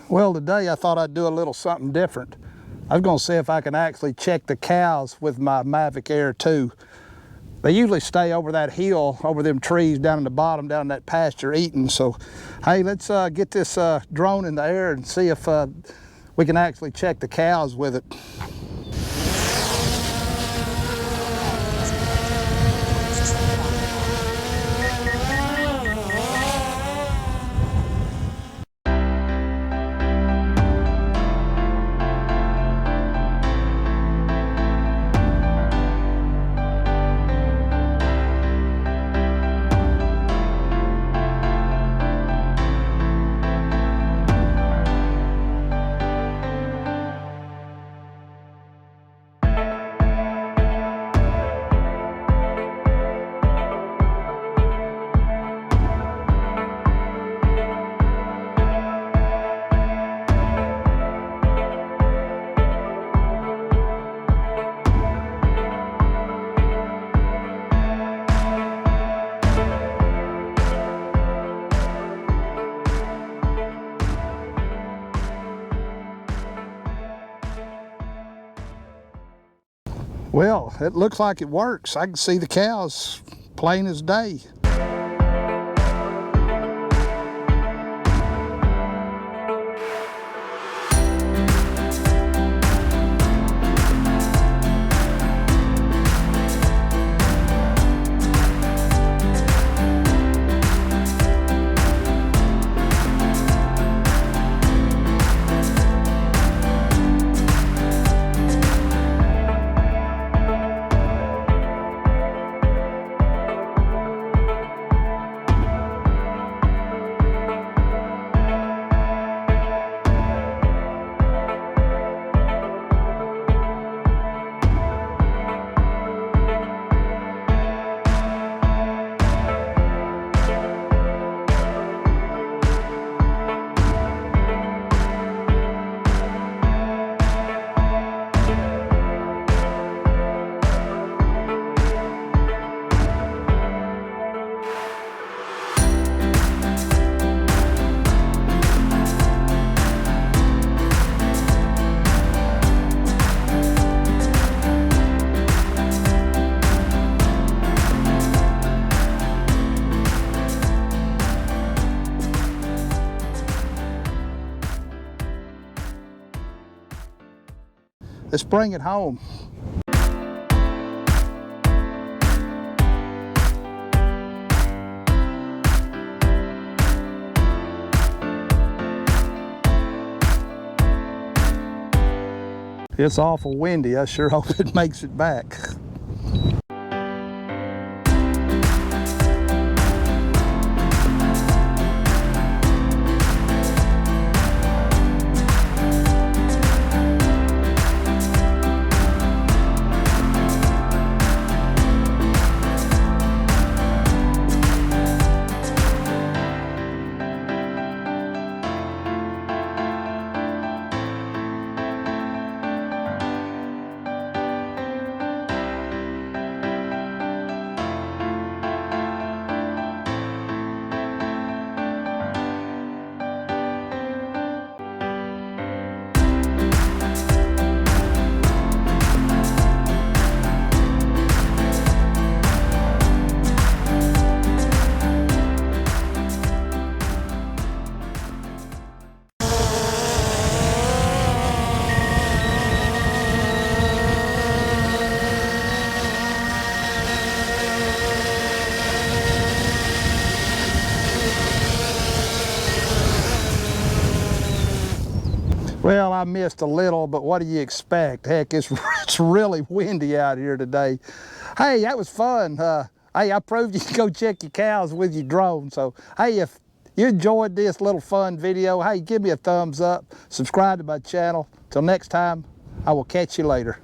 Well, today I thought I'd do a little something different. I was going to see if I can actually check the cows with my Mavic Air 2. They usually stay over that hill, over them trees down in the bottom, down in that pasture eating. So, hey, let's get this drone in the air and see if we can actually check the cows with it. Well, it looks like it works. I can see the cows plain as day. Let's bring it home. It's awful windy. I sure hope it makes it back. Well, I missed a little, but what do you expect? Heck, it's really windy out here today. Hey, that was fun. Hey, I proved you can go check your cows with your drone. So, hey, if you enjoyed this little fun video, hey, give me a thumbs up. Subscribe to my channel. Till next time, I will catch you later.